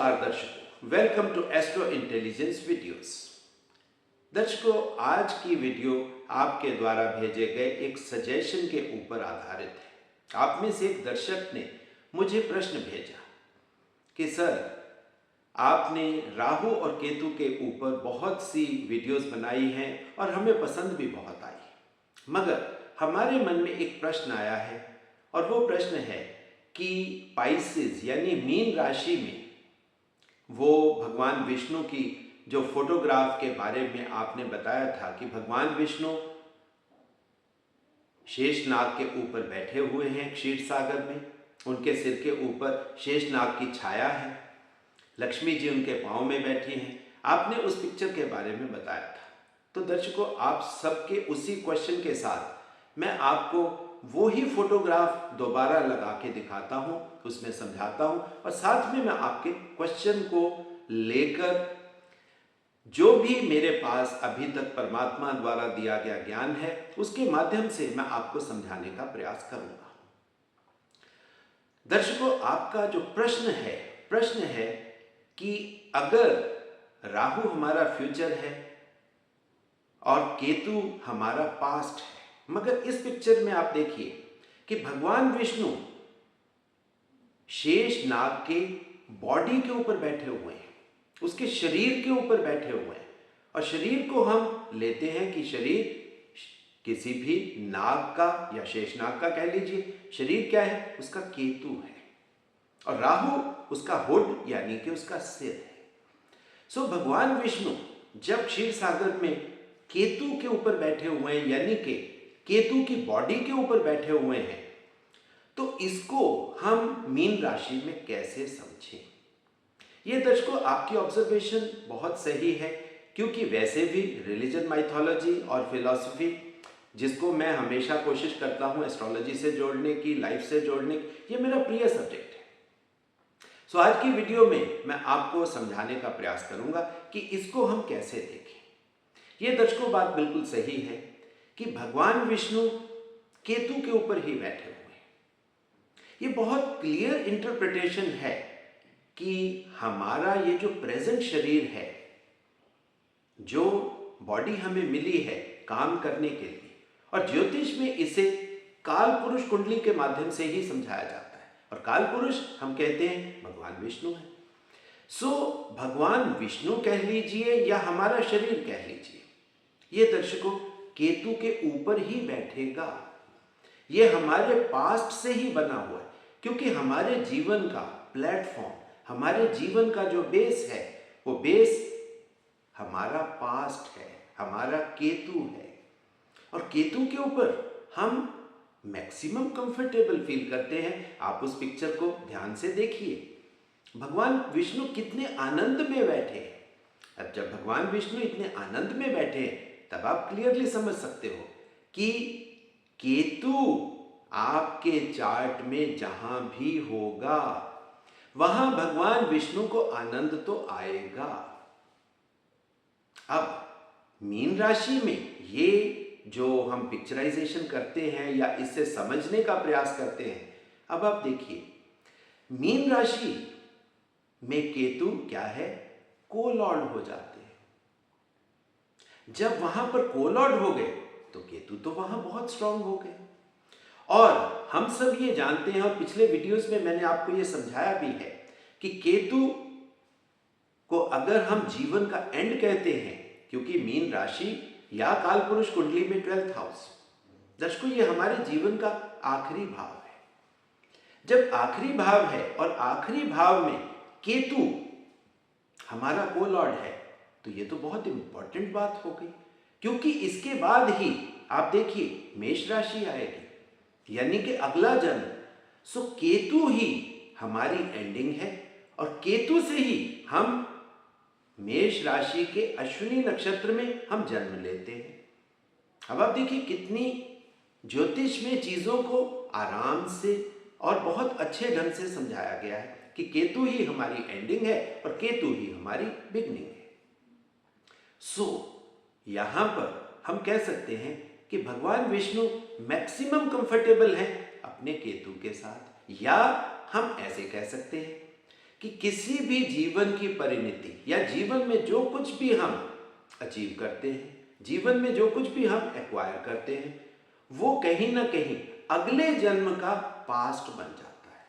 नमस्कार दर्शकों, welcome to astro intelligence videos. दर्शकों, आज की वीडियो आपके द्वारा भेजे गए एक सजेशन के ऊपर आधारित है। आप में से एक दर्शक ने मुझे प्रश्न भेजा कि सर, आपने राहु और केतु के ऊपर बहुत सी वीडियोस बनाई हैं और हमें पसंद भी बहुत आई, मगर हमारे मन में एक प्रश्न आया है और वो प्रश्न है कि पाइसेस यानी मीन राशि में वो भगवान विष्णु की जो फोटोग्राफ के बारे में आपने बताया था कि भगवान विष्णु शेषनाग के ऊपर बैठे हुए हैं क्षीर सागर में, उनके सिर के ऊपर शेषनाग की छाया है, लक्ष्मी जी उनके पांव में बैठी हैं। आपने उस पिक्चर के बारे में बताया था। तो दर्शकों, आप सबके उसी क्वेश्चन के साथ मैं आपको वो ही फोटोग्राफ दोबारा लगा के दिखाता हूं, उसमें समझाता हूं और साथ में मैं आपके क्वेश्चन को लेकर जो भी मेरे पास अभी तक परमात्मा द्वारा दिया गया ज्ञान है उसके माध्यम से मैं आपको समझाने का प्रयास करूंगा। दर्शकों, आपका जो प्रश्न है कि अगर राहु हमारा फ्यूचर है और केतु हमारा पास्ट है, मगर इस पिक्चर में आप देखिए कि भगवान विष्णु शेष नाग के बॉडी के ऊपर बैठे हुए हैं, उसके शरीर के ऊपर बैठे हुए हैं और शरीर को हम लेते हैं कि शरीर किसी भी नाग का या शेषनाग का कह लीजिए। शरीर क्या है? उसका केतु है और राहु उसका हुड यानी कि उसका सिर है। भगवान विष्णु जब क्षीर सागर में केतु के ऊपर बैठे हुए हैं यानी कि केतु की बॉडी के ऊपर बैठे हुए हैं, तो इसको हम मीन राशि में कैसे समझें? ये दर्शकों, आपकी ऑब्जर्वेशन बहुत सही है, क्योंकि वैसे भी रिलीजन, माइथोलॉजी और फिलॉसफी, जिसको मैं हमेशा कोशिश करता हूं एस्ट्रोलॉजी से जोड़ने की, लाइफ से जोड़ने की, ये मेरा प्रिय सब्जेक्ट है। आज की वीडियो में मैं आपको समझाने का प्रयास करूंगा कि इसको हम कैसे देखें। ये दर्शकों, बात बिल्कुल सही है कि भगवान विष्णु केतु के ऊपर ही बैठे हुए हैं। ये बहुत क्लियर इंटरप्रिटेशन है कि हमारा ये जो प्रेजेंट शरीर है, जो बॉडी हमें मिली है काम करने के लिए, और ज्योतिष में इसे काल पुरुष कुंडली के माध्यम से ही समझाया जाता है और काल पुरुष हम कहते हैं भगवान विष्णु है। भगवान विष्णु कह लीजिए या हमारा शरीर कह लीजिए, ये दर्शकों केतु के ऊपर ही बैठेगा। ये हमारे पास्ट से ही बना हुआ है, क्योंकि हमारे जीवन का प्लेटफॉर्म, हमारे जीवन का जो बेस है, वो बेस हमारा पास्ट है, हमारा केतु है। और केतु के ऊपर हम मैक्सिमम कंफर्टेबल फील करते हैं। आप उस पिक्चर को ध्यान से देखिए, भगवान विष्णु कितने आनंद में बैठे हैं। अब जब भगवान विष्णु इतने आनंद में बैठे हैं, तब आप क्लियरली समझ सकते हो कि केतु आपके चार्ट में जहां भी होगा वहां भगवान विष्णु को आनंद तो आएगा। अब मीन राशि में ये जो हम पिक्चराइजेशन करते हैं या इससे समझने का प्रयास करते हैं, अब आप देखिए मीन राशि में केतु क्या है? कोलॉर्ड हो जाते हैं। जब वहां पर कोलॉर्ड हो गए तो केतु तो वहां बहुत स्ट्रांग हो गए। और हम सब ये जानते हैं और पिछले वीडियोस में मैंने आपको ये समझाया भी है कि केतु को अगर हम जीवन का एंड कहते हैं, क्योंकि मीन राशि या काल पुरुष कुंडली में 12th हाउस, दर्शकों, ये हमारे जीवन का आखिरी भाव है। जब आखिरी भाव है और आखिरी भाव में केतु हमारा कोलॉर्ड है, तो ये तो बहुत इंपॉर्टेंट बात हो गई, क्योंकि इसके बाद ही आप देखिए मेष राशि आएगी, यानी कि अगला जन्म। केतु ही हमारी एंडिंग है और केतु से ही हम मेष राशि के अश्विनी नक्षत्र में हम जन्म लेते हैं। अब आप देखिए कितनी ज्योतिष में चीजों को आराम से और बहुत अच्छे ढंग से समझाया गया है कि केतु ही हमारी एंडिंग है और केतु ही हमारी बिगनिंग है। यहां पर हम कह सकते हैं कि भगवान विष्णु मैक्सिमम कंफर्टेबल हैं अपने केतु के साथ, या हम ऐसे कह सकते हैं कि किसी भी जीवन की परिणति या जीवन में जो कुछ भी हम अचीव करते हैं, जीवन में जो कुछ भी हम एक्वायर करते हैं, वो कहीं ना कहीं अगले जन्म का पास्ट बन जाता है।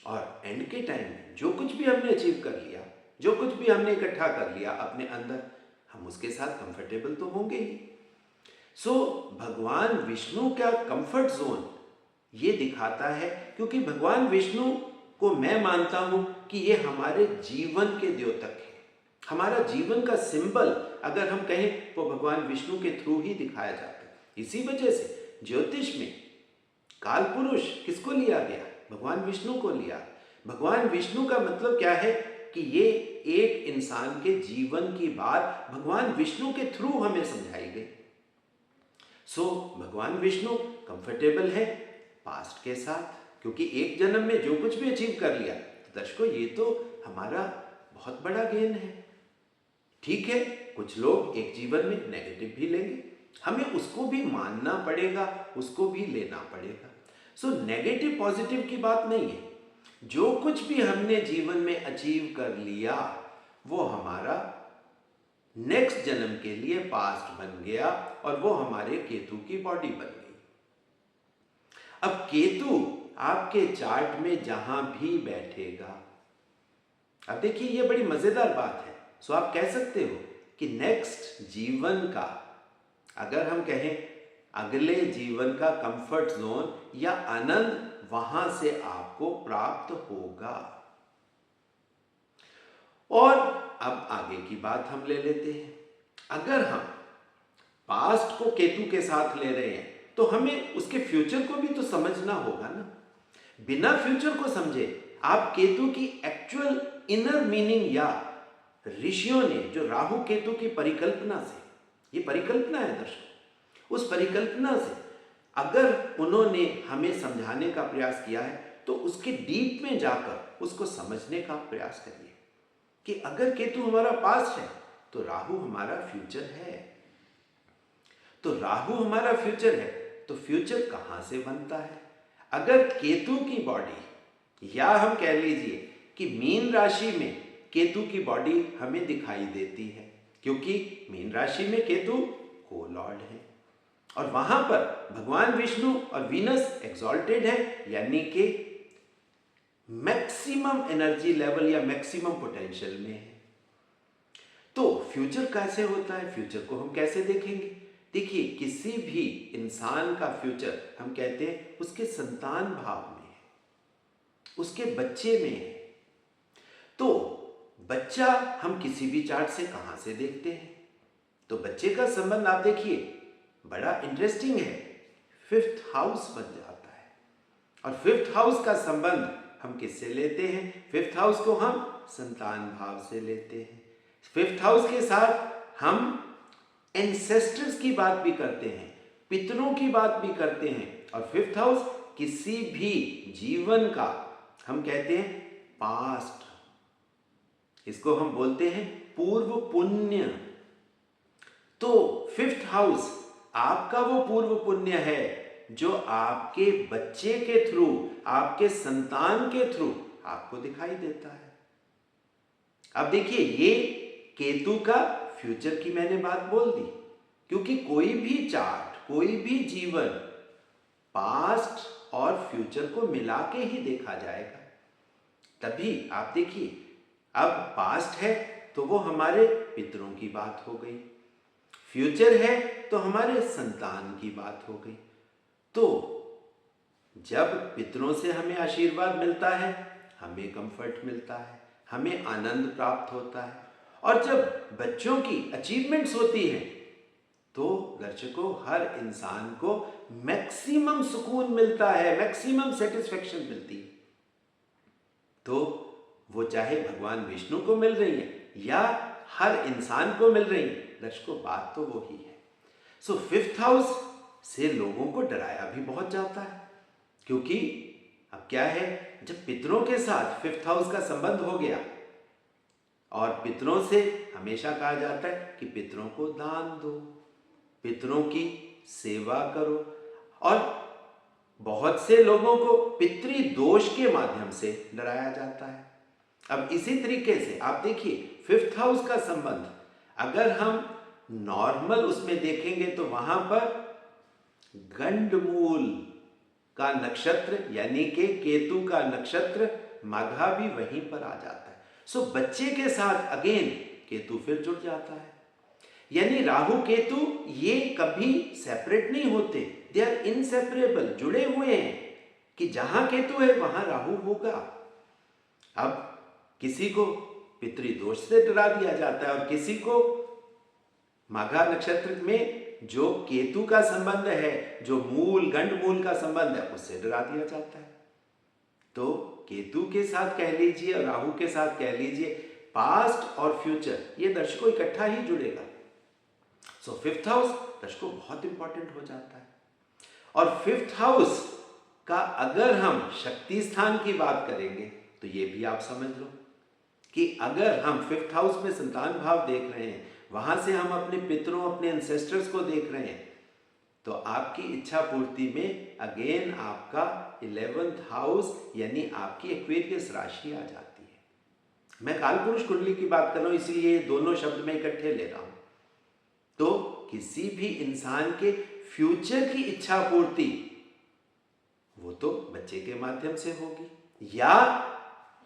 और एंड के टाइम में जो कुछ भी हमने अचीव कर लिया, जो कुछ भी हमने इकट्ठा कर लिया अपने अंदर, हम उसके साथ कंफर्टेबल तो होंगे ही। सो भगवान विष्णु का कंफर्ट जोन ये दिखाता है, क्योंकि भगवान विष्णु को मैं मानता हूं कि ये हमारे जीवन के द्योतक है, हमारा जीवन का सिंबल अगर हम कहें तो भगवान विष्णु के थ्रू ही दिखाया जाता है। इसी वजह से ज्योतिष में काल पुरुष किसको लिया गया? भगवान विष्णु को लिया। भगवान विष्णु का मतलब क्या है कि ये एक इंसान के जीवन की बात भगवान विष्णु के थ्रू हमें समझाई गई। सो भगवान विष्णु कंफर्टेबल है पास्ट के साथ, क्योंकि एक जन्म में जो कुछ भी अचीव कर लिया, तो दर्शकों ये तो हमारा बहुत बड़ा गेन है। ठीक है, कुछ लोग एक जीवन में नेगेटिव भी लेंगे, हमें उसको भी मानना पड़ेगा, उसको भी लेना पड़ेगा। सो नेगेटिव पॉजिटिव की बात नहीं है। जो कुछ भी हमने जीवन में अचीव कर लिया वो हमारा नेक्स्ट जन्म के लिए पास्ट बन गया और वो हमारे केतु की बॉडी बन गई। अब केतु आपके चार्ट में जहां भी बैठेगा, अब देखिए ये बड़ी मजेदार बात है। सो आप कह सकते हो कि नेक्स्ट जीवन का, अगर हम कहें अगले जीवन का कंफर्ट जोन या आनंद वहां से आपको प्राप्त होगा। और अब आगे की बात हम ले लेते हैं। अगर हम पास्ट को केतु के साथ ले रहे हैं तो हमें उसके फ्यूचर को भी तो समझना होगा ना। बिना फ्यूचर को समझे आप केतु की एक्चुअल इनर मीनिंग, या ऋषियों ने जो राहु केतु की परिकल्पना से, ये परिकल्पना है दर्शकों, उस परिकल्पना से अगर उन्होंने हमें समझाने का प्रयास किया है तो उसके डीप में जाकर उसको समझने का प्रयास करिए कि अगर केतु हमारा पास्ट है तो राहु हमारा फ्यूचर है। तो राहु हमारा फ्यूचर है तो फ्यूचर कहां से बनता है? अगर केतु की बॉडी, या हम कह लीजिए कि मीन राशि में केतु की बॉडी हमें दिखाई देती है, क्योंकि मीन राशि में केतु को लॉर्ड है और वहां पर भगवान विष्णु और वीनस एक्सॉल्टेड है, यानी कि मैक्सिमम एनर्जी लेवल या मैक्सिमम पोटेंशियल में है। तो फ्यूचर कैसे होता है? फ्यूचर को हम कैसे देखेंगे? देखिए, किसी भी इंसान का फ्यूचर हम कहते हैं उसके संतान भाव में है, उसके बच्चे में है। तो बच्चा हम किसी भी चार्ट से कहां से देखते हैं? तो बच्चे का संबंध आप देखिए बड़ा इंटरेस्टिंग है, 5th हाउस बन जाता है। और 5th हाउस का संबंध हम किससे लेते हैं? 5th हाउस को हम संतान भाव से लेते हैं। 5th हाउस के साथ हम एंसेस्टर्स की बात भी करते हैं, पितरों की बात भी करते हैं। और 5th हाउस किसी भी जीवन का हम कहते हैं पास्ट, इसको हम बोलते हैं पूर्व पुण्य। तो 5th हाउस आपका वो पूर्व पुण्य है जो आपके बच्चे के थ्रू, आपके संतान के थ्रू आपको दिखाई देता है। अब देखिए, ये केतु का फ्यूचर की मैंने बात बोल दी, क्योंकि कोई भी चार्ट, कोई भी जीवन पास्ट और फ्यूचर को मिला के ही देखा जाएगा। तभी आप देखिए, अब पास्ट है तो वो हमारे पितरों की बात हो गई, फ्यूचर है तो हमारे संतान की बात हो गई। तो जब पितरों से हमें आशीर्वाद मिलता है, हमें कंफर्ट मिलता है, हमें आनंद प्राप्त होता है। और जब बच्चों की अचीवमेंट्स होती हैं तो दर्शकों हर इंसान को मैक्सिमम सुकून मिलता है, मैक्सिमम सेटिस्फेक्शन मिलती है। तो वो चाहे भगवान विष्णु को मिल रही है या हर इंसान को मिल रही है, दर्शकों बात तो वो ही है। सो 5th हाउस से लोगों को डराया भी बहुत जाता है, क्योंकि अब क्या है, जब पितरों के साथ 5th हाउस का संबंध हो गया, और पितरों से हमेशा कहा जाता है कि पितरों को दान दो, पितरों की सेवा करो। और बहुत से लोगों को पितृ दोष के माध्यम से डराया जाता है। अब इसी तरीके से आप देखिए फिफ्थ हाउस का संबंध अगर हम नॉर्मल उसमें देखेंगे तो वहां पर गंडमूल का नक्षत्र यानी कि केतु का नक्षत्र माघा भी वहीं पर आ जाता है। सो बच्चे के साथ अगेन केतु फिर जुड़ जाता है, यानी राहु केतु ये कभी सेपरेट नहीं होते, दे आर इनसेपरेबल, जुड़े हुए हैं कि जहां केतु है वहां राहु होगा। अब किसी को पितृदोष से डरा दिया जाता है और किसी को माघा नक्षत्र में जो केतु का संबंध है, जो मूल गंड मूल का संबंध है, उससे डरा दिया जाता है। तो केतु के साथ कह लीजिए और राहु के साथ कह लीजिए, पास्ट और फ्यूचर ये दर्शकों इकट्ठा ही जुड़ेगा। सो फिफ्थ हाउस दर्शकों बहुत इंपॉर्टेंट हो जाता है। और फिफ्थ हाउस का अगर हम शक्ति स्थान की बात करेंगे तो ये भी आप समझ लो कि अगर हम फिफ्थ हाउस में संतान भाव देख रहे हैं, वहां से हम अपने पितरों, अपने एंसेस्टर्स को देख रहे हैं, तो आपकी इच्छा पूर्ति में अगेन आपका 11th हाउस यानी आपकी एक्वेरियस राशि आ जाती है। मैं कालपुरुष कुंडली की बात कर रहा हूं, इसीलिए दोनों शब्द में इकट्ठे ले रहा हूं। तो किसी भी इंसान के फ्यूचर की इच्छा पूर्ति वो तो बच्चे के माध्यम से होगी या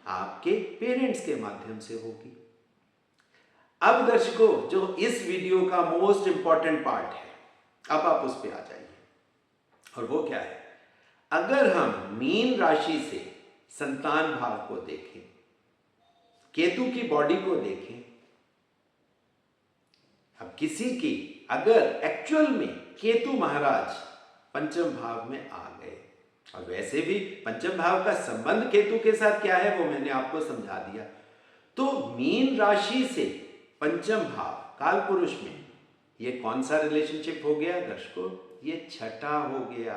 आपके पेरेंट्स के माध्यम से होगी। अब दर्शकों जो इस वीडियो का मोस्ट इंपॉर्टेंट पार्ट है, अब आप उस पर आ जाइए, और वो क्या है, अगर हम मीन राशि से संतान भाव को देखें, केतु की बॉडी को देखें, अब किसी की अगर एक्चुअल में केतु महाराज पंचम भाव में आ गए, और वैसे भी पंचम भाव का संबंध केतु के साथ क्या है वो मैंने आपको समझा दिया, तो मीन राशि से पंचम भाव काल पुरुष में ये कौन सा रिलेशनशिप हो गया दर्शकों, ये छठा हो गया।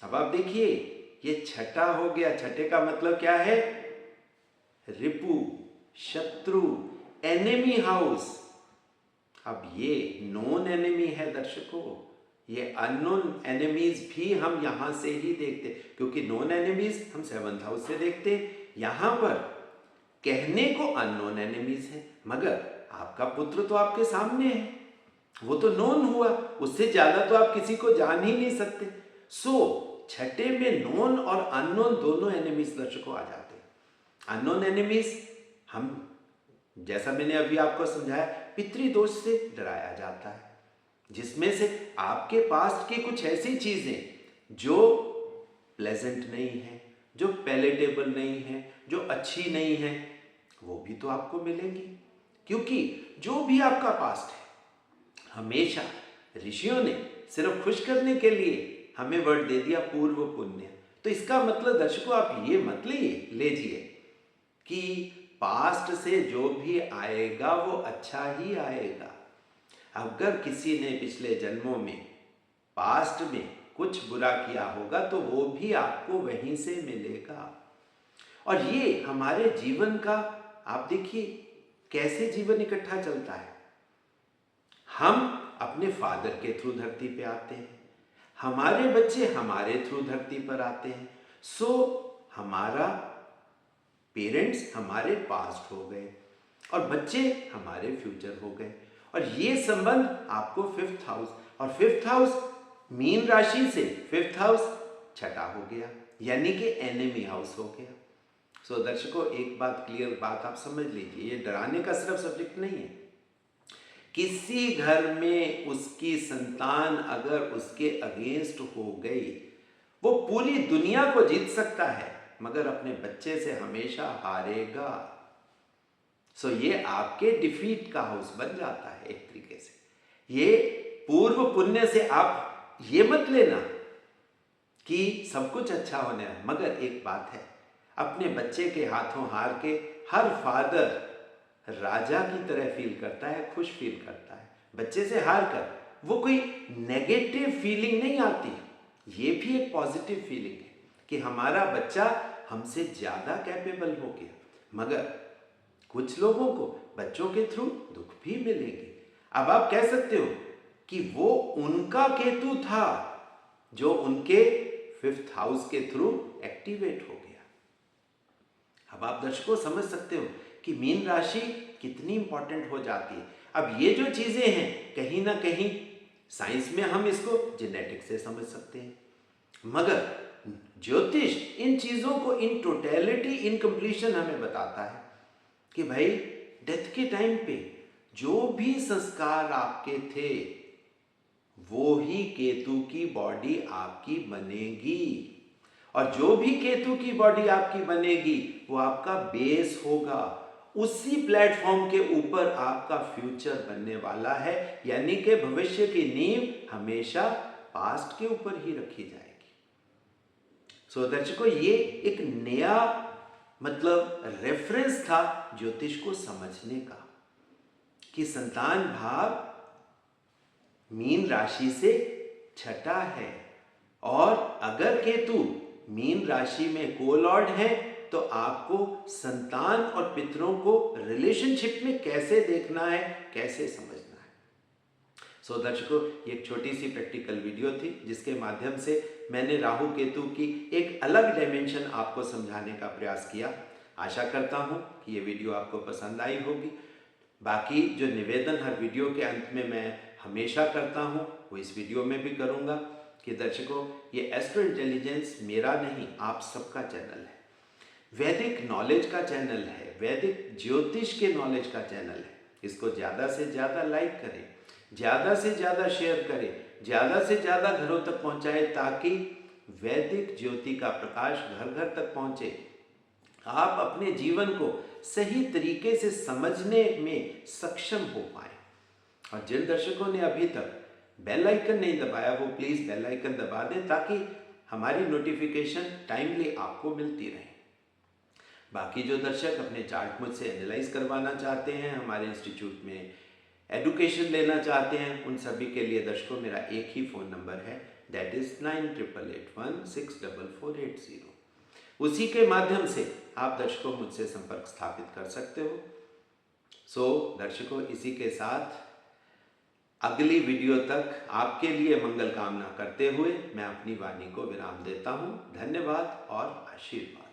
अब आप देखिए ये छठा हो गया, छठे का मतलब क्या है, रिपु, शत्रु, एनिमी हाउस। अब ये नॉन एनिमी है दर्शकों, ये अननोन एनिमीज भी हम यहां से ही देखते, क्योंकि नॉन एनिमीज हम 7th हाउस से देखते हैं। यहां पर कहने को अननोन एनिमीज है, मगर आपका पुत्र तो आपके सामने है, वो तो नॉन हुआ, उससे ज्यादा तो आप किसी को जान ही नहीं सकते। सो छठे में नॉन और अननोन दोनों एनिमीज दर्शकों आ जाते हैं। अननोन एनिमीज हम, जैसा मैंने अभी आपको समझाया, पितृदोष से डराया जाता है, जिसमें से आपके पास्ट की कुछ ऐसी चीजें जो प्लेजेंट नहीं है, जो पैलेटेबल नहीं है, जो अच्छी नहीं है, वो भी तो आपको मिलेंगी। क्योंकि जो भी आपका पास्ट है, हमेशा ऋषियों ने सिर्फ खुश करने के लिए हमें वर्ड दे दिया पूर्व पुण्य। तो इसका मतलब दर्शकों आप ये मत लीजिए कि पास्ट से जो भी आएगा वो अच्छा ही आएगा। अगर किसी ने पिछले जन्मों में पास्ट में कुछ बुरा किया होगा तो वो भी आपको वहीं से मिलेगा। और ये हमारे जीवन का, आप देखिए कैसे जीवन इकट्ठा चलता है। हम अपने फादर के थ्रू धरती पे आते हैं, हमारे बच्चे हमारे थ्रू धरती पर आते हैं। सो हमारा पेरेंट्स हमारे पास्ट हो गए और बच्चे हमारे फ्यूचर हो गए। और ये संबंध आपको फिफ्थ हाउस, और फिफ्थ हाउस मीन राशि से फिफ्थ हाउस छठा हो गया, यानी कि एनिमी हाउस हो गया। सो दर्शकों एक बात क्लियर बात आप समझ लीजिए, ये डराने का सिर्फ सब्जेक्ट नहीं है। किसी घर में उसकी संतान अगर उसके अगेंस्ट हो गई, वो पूरी दुनिया को जीत सकता है मगर अपने बच्चे से हमेशा हारेगा। सो ये आपके डिफीट का हाउस बन जाता है एक तरीके से। ये पूर्व पुण्य से आप ये मत लेना कि सब कुछ अच्छा होने है, मगर एक बात है, अपने बच्चे के हाथों हार के हर फादर राजा की तरह फील करता है, खुश फील करता है। बच्चे से हार कर वो कोई नेगेटिव फीलिंग नहीं आती, ये भी एक पॉजिटिव फीलिंग है कि हमारा बच्चा हमसे ज्यादा कैपेबल हो गया। मगर कुछ लोगों को बच्चों के थ्रू दुख भी मिलेंगे। अब आप कह सकते हो कि वो उनका केतु था जो उनके फिफ्थ हाउस के थ्रू एक्टिवेट हो गया। अब आप दर्शकों समझ सकते हो कि मीन राशि कितनी इंपॉर्टेंट हो जाती है। अब ये जो चीजें हैं कहीं ना कहीं साइंस में हम इसको जेनेटिक्स से समझ सकते हैं, मगर ज्योतिष इन चीजों को इन टोटलिटी इन कंप्लीशन हमें बताता है कि भाई डेथ के टाइम पे जो भी संस्कार आपके थे वो ही केतु की बॉडी आपकी बनेगी, और जो भी केतु की बॉडी आपकी बनेगी वो आपका बेस होगा। उसी प्लेटफॉर्म के ऊपर आपका फ्यूचर बनने वाला है, यानी कि भविष्य की नींव हमेशा पास्ट के ऊपर ही रखी जाएगी। सो दर्शकों, ये एक नया मतलब रेफरेंस था ज्योतिष को समझने का कि संतान भाव मीन राशि से छठा है, और अगर केतु मीन राशि में कोलॉर्ड है तो आपको संतान और पितरों को रिलेशनशिप में कैसे देखना है, कैसे समझना है। सो दर्शकों, ये एक छोटी सी प्रैक्टिकल वीडियो थी जिसके माध्यम से मैंने राहु केतु की एक अलग डायमेंशन आपको समझाने का प्रयास किया। आशा करता हूँ कि ये वीडियो आपको पसंद आई होगी। बाकी जो निवेदन हर वीडियो के अंत में मैं हमेशा करता हूँ वो इस वीडियो में भी करूँगा कि दर्शकों, ये एस्ट्रो इंटेलिजेंस मेरा नहीं आप सबका चैनल है, वैदिक नॉलेज का चैनल है, वैदिक ज्योतिष के नॉलेज का चैनल है। इसको ज़्यादा से ज़्यादा लाइक करें, ज़्यादा से ज़्यादा शेयर करें, ज़्यादा से ज़्यादा घरों तक पहुँचाएं ताकि वैदिक ज्योति का प्रकाश घर घर तक पहुँचे, आप अपने जीवन को सही तरीके से समझने में सक्षम हो पाए। और जिन दर्शकों ने अभी तक बेल आइकन नहीं दबाया वो प्लीज़ बेल आइकन दबा दें ताकि हमारी नोटिफिकेशन टाइमली आपको मिलती रहे। बाकी जो दर्शक अपने चार्ट मुझसे एनालाइज करवाना चाहते हैं, हमारे इंस्टीट्यूट में एडुकेशन लेना चाहते हैं, उन सभी के लिए दर्शकों मेरा एक ही फ़ोन नंबर है, दैट इज़ 9881 उसी के माध्यम से आप दर्शकों मुझसे संपर्क स्थापित कर सकते हो। सो दर्शकों, इसी के साथ अगली वीडियो तक आपके लिए मंगल कामना करते हुए मैं अपनी वाणी को विराम देता हूँ। धन्यवाद और आशीर्वाद।